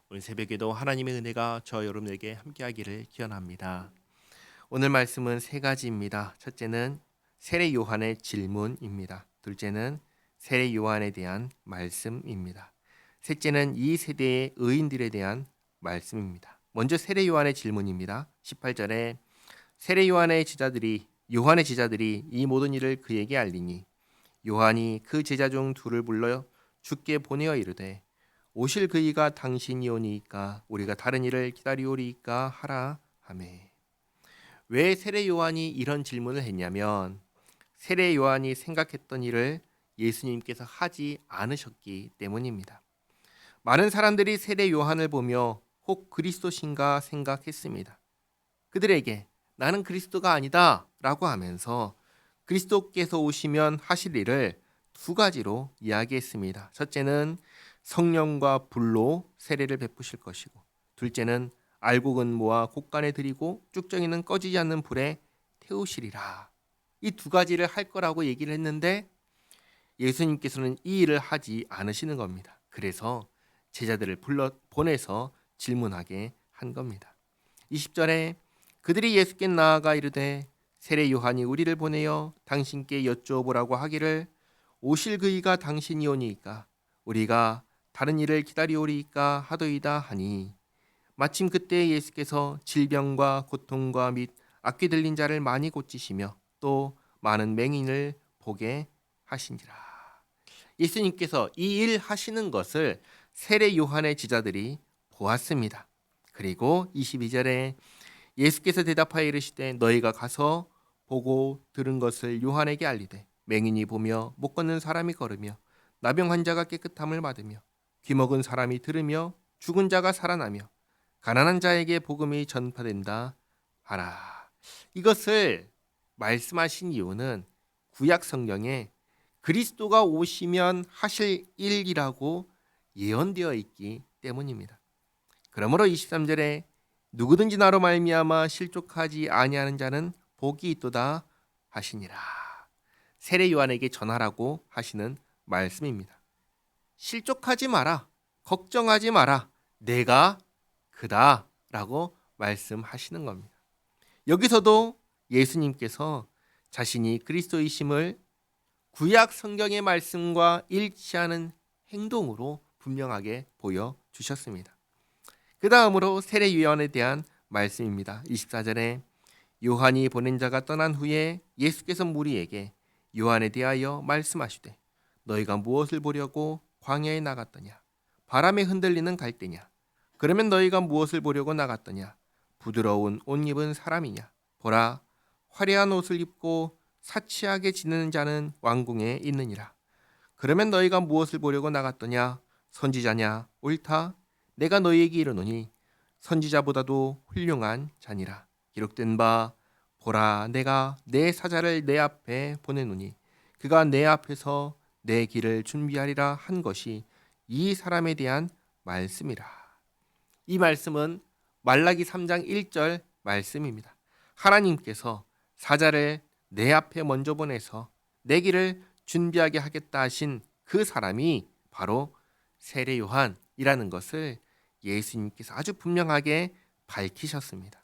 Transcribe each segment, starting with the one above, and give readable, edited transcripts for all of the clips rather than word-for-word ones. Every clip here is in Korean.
오늘 새벽에도 하나님의 은혜가 저 여러분에게 함께하기를 기원합니다. 오늘 말씀은 세 가지입니다. 첫째는 세례 요한의 질문입니다. 둘째는 세례 요한에 대한 말씀입니다. 셋째는 이 세대의 의인들에 대한 말씀입니다. 먼저 세례 요한의 질문입니다. 18절에 세례 요한의 제자들이 이 모든 일을 그에게 알리니 요한이 그 제자 중 둘을 불러 주께 보내어 이르되 오실 그이가 당신이오니이까 우리가 다른 일을 기다리오리이까 하라 하매. 왜 세례 요한이 이런 질문을 했냐면 세례 요한이 생각했던 일을 예수님께서 하지 않으셨기 때문입니다. 많은 사람들이 세례 요한을 보며 혹 그리스도신가 생각했습니다. 그들에게 나는 그리스도가 아니다 라고 하면서 그리스도께서 오시면 하실 일을 두 가지로 이야기했습니다. 첫째는 성령과 불로 세례를 베푸실 것이고, 둘째는 알곡은 모아 곳간에 들이고 쭉정이는 꺼지지 않는 불에 태우시리라. 이 두 가지를 할 거라고 얘기를 했는데 예수님께서는 이 일을 하지 않으시는 겁니다. 그래서 제자들을 불러 보내서 질문하게 한 겁니다. 20절에 그들이 예수께 나아가 이르되 세례 요한이 우리를 보내어 당신께 여쭈어보라고 하기를 오실 그이가 당신이오니이까 우리가 다른 일을 기다리오리이까 하도이다 하니 마침 그때 예수께서 질병과 고통과 및 악귀 들린 자를 많이 고치시며 또 많은 맹인을 보게 하신지라. 예수님께서 이 일 하시는 것을 세례 요한의 제자들이 보았습니다. 그리고 22절에 예수께서 대답하여 이르시되 너희가 가서 보고 들은 것을 요한에게 알리되 맹인이 보며 못 걷는 사람이 걸으며 나병 환자가 깨끗함을 받으며 귀먹은 사람이 들으며 죽은 자가 살아나며 가난한 자에게 복음이 전파된다 하라. 이것을 말씀하신 이유는 구약 성경에 그리스도가 오시면 하실 일이라고 예언되어 있기 때문입니다. 그러므로 23절에 누구든지 나로 말미암아 실족하지 아니하는 자는 복이 있도다 하시니라. 세례 요한에게 전하라고 하시는 말씀입니다. 실족하지 마라. 걱정하지 마라. 내가 그다라고 말씀하시는 겁니다. 여기서도 예수님께서 자신이 그리스도이심을 구약 성경의 말씀과 일치하는 행동으로 분명하게 보여주셨습니다. 그 다음으로 세례 요한에 대한 말씀입니다. 24절에 요한이 보낸 자가 떠난 후에 예수께서 무리에게 요한에 대하여 말씀하시되 너희가 무엇을 보려고 광야에 나갔더냐? 바람에 흔들리는 갈대냐? 그러면 너희가 무엇을 보려고 나갔더냐? 부드러운 옷 입은 사람이냐? 보라, 화려한 옷을 입고 사치하게 지내는 자는 왕궁에 있느니라. 그러면 너희가 무엇을 보려고 나갔더냐? 선지자냐? 옳다. 내가 너희에게 이르노니 선지자보다도 훌륭한 자니라. 기록된 바 보라, 내가 내 사자를 내 앞에 보내노니 그가 내 앞에서 내 길을 준비하리라 한 것이 이 사람에 대한 말씀이라. 이 말씀은 말라기 3장 1절 말씀입니다. 하나님께서 사자를 내 앞에 먼저 보내서 내 길을 준비하게 하겠다 하신 그 사람이 바로 세례 요한이라는 것을 예수님께서 아주 분명하게 밝히셨습니다.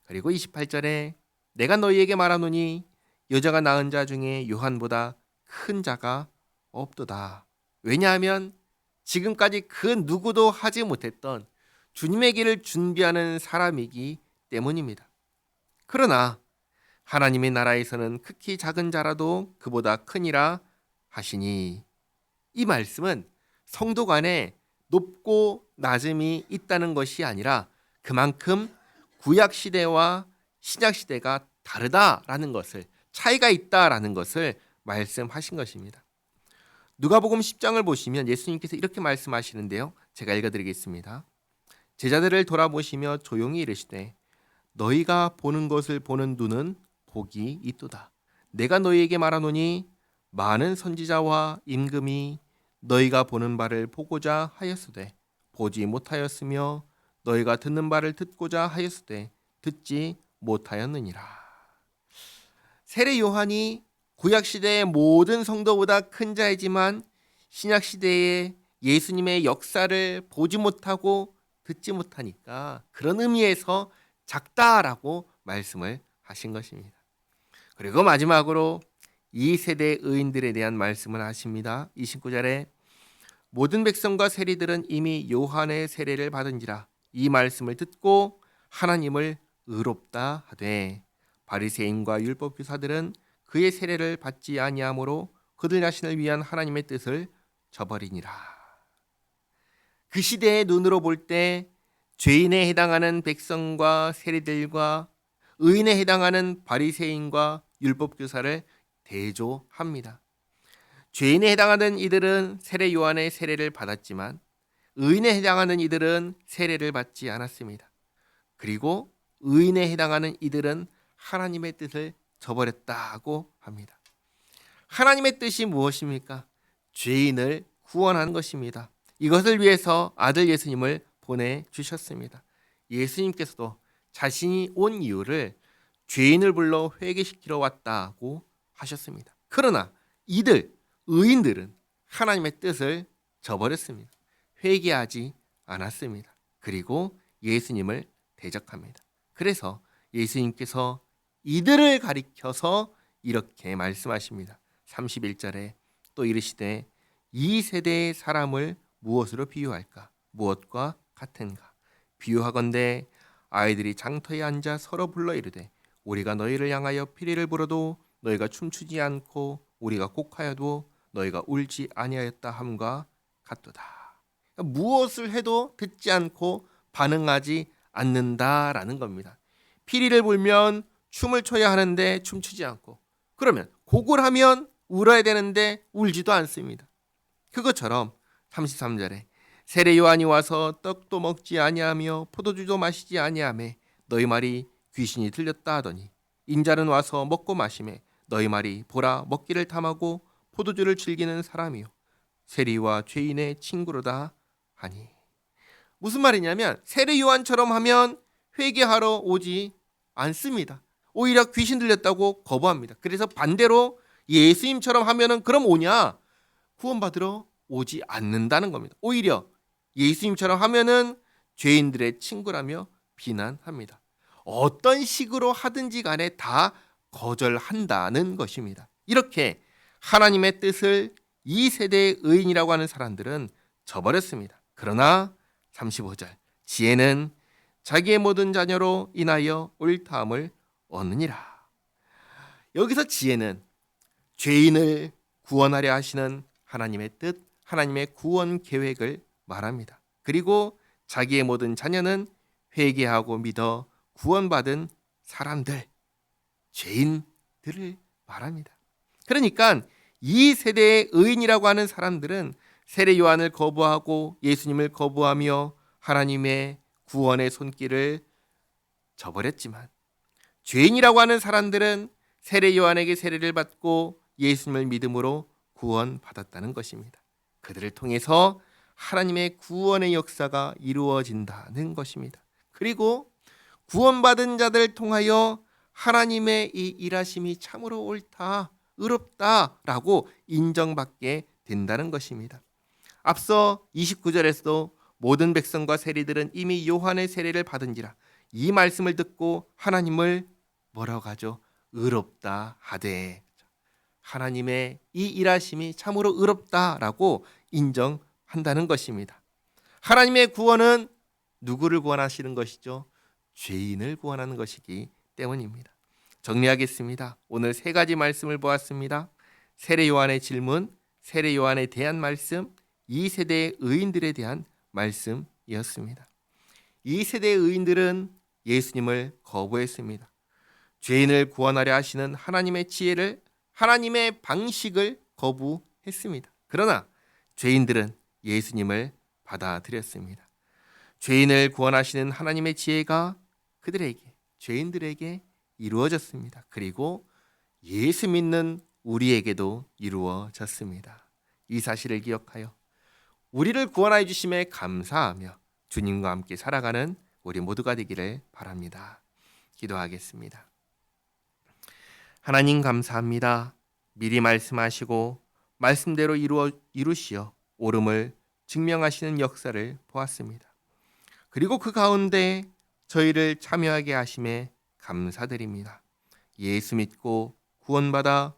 그리고 28절에 내가 너희에게 말하노니 여자가 낳은 자 중에 요한보다 큰 자가 없도다. 왜냐하면 지금까지 그 누구도 하지 못했던 주님의 길을 준비하는 사람이기 때문입니다. 그러나 하나님의 나라에서는 극히 작은 자라도 그보다 크니라 하시니, 이 말씀은 성도 간에 높고 낮음이 있다는 것이 아니라 그만큼 구약 시대와 신약 시대가 다르다라는 것을, 차이가 있다라는 것을 말씀하신 것입니다. 누가복음 10장을 보시면 예수님께서 이렇게 말씀하시는데요. 제가 읽어드리겠습니다. 제자들을 돌아보시며 조용히 이르시되 너희가 보는 것을 보는 눈은 복이 있도다. 내가 너희에게 말하노니 많은 선지자와 임금이 너희가 보는 바를 보고자 하였으되 보지 못하였으며 너희가 듣는 바를 듣고자 하였으되 듣지 못하였느니라. 세례 요한이 구약 시대의 모든 성도보다 큰 자이지만 신약 시대에 예수님의 역사를 보지 못하고 듣지 못하니까 그런 의미에서 작다라고 말씀을 하신 것입니다. 그리고 마지막으로 이 세대 의인들에 대한 말씀을 하십니다. 29절에 모든 백성과 세리들은 이미 요한의 세례를 받은지라 이 말씀을 듣고 하나님을 의롭다 하되 바리새인과 율법 교사들은 그의 세례를 받지 아니하므로 그들 자신을 위한 하나님의 뜻을 저버리니라. 그 시대의 눈으로 볼 때 죄인에 해당하는 백성과 세리들과 의인에 해당하는 바리새인과 율법 교사를 대조합니다. 죄인에 해당하는 이들은 세례 요한의 세례를 받았지만 의인에 해당하는 이들은 세례를 받지 않았습니다. 그리고 의인에 해당하는 이들은 하나님의 뜻을 저버렸다고 합니다. 하나님의 뜻이 무엇입니까? 죄인을 구원하는 것입니다. 이것을 위해서 아들 예수님을 보내주셨습니다. 예수님께서도 자신이 온 이유를 죄인을 불러 회개시키러 왔다고 하셨습니다. 그러나 이들, 의인들은 하나님의 뜻을 저버렸습니다. 회개하지 않았습니다. 그리고 예수님을 대적합니다. 그래서 예수님께서 이들을 가리켜서 이렇게 말씀하십니다. 31절에 또 이르시되 이 세대의 사람을 무엇으로 비유할까? 무엇과 같은가? 비유하건대 아이들이 장터에 앉아 서로 불러 이르되 우리가 너희를 향하여 피리를 불어도 너희가 춤추지 않고 우리가 곡하여도 너희가 울지 아니하였다 함과 같도다. 그러니까 무엇을 해도 듣지 않고 반응하지 않는다라는 겁니다. 피리를 불면 춤을 춰야 하는데 춤추지 않고, 그러면 곡을 하면 울어야 되는데 울지도 않습니다. 그것처럼 33절에 세례 요한이 와서 떡도 먹지 아니하며 포도주도 마시지 아니하매 너희 말이 귀신이 들렸다 하더니 인자는 와서 먹고 마시매 너희 말이 보라 먹기를 탐하고 포도주를 즐기는 사람이요 세리와 죄인의 친구로다 하니. 무슨 말이냐면 세례 요한처럼 하면 회개하러 오지 않습니다. 오히려 귀신 들렸다고 거부합니다. 그래서 반대로 예수님처럼 하면은 그럼 오냐? 구원받으러 오지 않는다는 겁니다. 오히려 예수님처럼 하면은 죄인들의 친구라며 비난합니다. 어떤 식으로 하든지 간에 다 거절한다는 것입니다. 이렇게 하나님의 뜻을 이 세대의 의인이라고 하는 사람들은 저버렸습니다. 그러나 35절 지혜는 자기의 모든 자녀로 인하여 옳다함을 얻느니라. 여기서 지혜는 죄인을 구원하려 하시는 하나님의 뜻, 하나님의 구원 계획을 말합니다. 그리고 자기의 모든 자녀는 회개하고 믿어 구원받은 사람들, 죄인들을 말합니다. 그러니까 이 세대의 의인이라고 하는 사람들은 세례 요한을 거부하고 예수님을 거부하며 하나님의 구원의 손길을 저버렸지만 죄인이라고 하는 사람들은 세례 요한에게 세례를 받고 예수님을 믿음으로 구원받았다는 것입니다. 그들을 통해서 하나님의 구원의 역사가 이루어진다는 것입니다. 그리고 구원받은 자들을 통하여 하나님의 이 일하심이 참으로 옳다, 의롭다라고 인정받게 된다는 것입니다. 앞서 29절에서도 모든 백성과 세리들은 이미 요한의 세례를 받은지라 이 말씀을 듣고 하나님을 뭐라고 하죠? 의롭다 하되. 하나님의 이 일하심이 참으로 의롭다라고 인정한다는 것입니다. 하나님의 구원은 누구를 구원하시는 것이죠? 죄인을 구원하는 것이기 때문입니다. 정리하겠습니다. 오늘 세 가지 말씀을 보았습니다. 세례 요한의 질문, 세례 요한에 대한 말씀, 이 세대의 의인들에 대한 말씀이었습니다. 이 세대의 의인들은 예수님을 거부했습니다. 죄인을 구원하려 하시는 하나님의 지혜를, 하나님의 방식을 거부했습니다. 그러나 죄인들은 예수님을 받아들였습니다. 죄인을 구원하시는 하나님의 지혜가 그들에게, 죄인들에게 이루어졌습니다. 그리고 예수 믿는 우리에게도 이루어졌습니다. 이 사실을 기억하여 우리를 구원하여 주심에 감사하며 주님과 함께 살아가는 우리 모두가 되기를 바랍니다. 기도하겠습니다. 하나님 감사합니다. 미리 말씀하시고 말씀대로 이루시어 오름을 증명하시는 역사를 보았습니다. 그리고 그 가운데 저희를 참여하게 하심에 감사드립니다. 예수 믿고 구원받아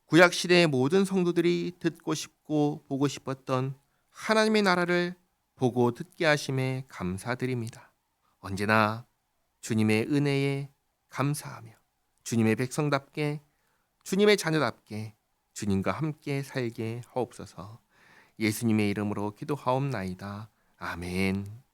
구약 시대의 모든 성도들이 듣고 싶고 보고 싶었던 하나님의 나라를 보고 듣게 하심에 감사드립니다. 언제나 주님의 은혜에 감사하며 주님의 백성답게 주님의 자녀답게 주님과 함께 살게 하옵소서. 예수님의 이름으로 기도하옵나이다. 아멘.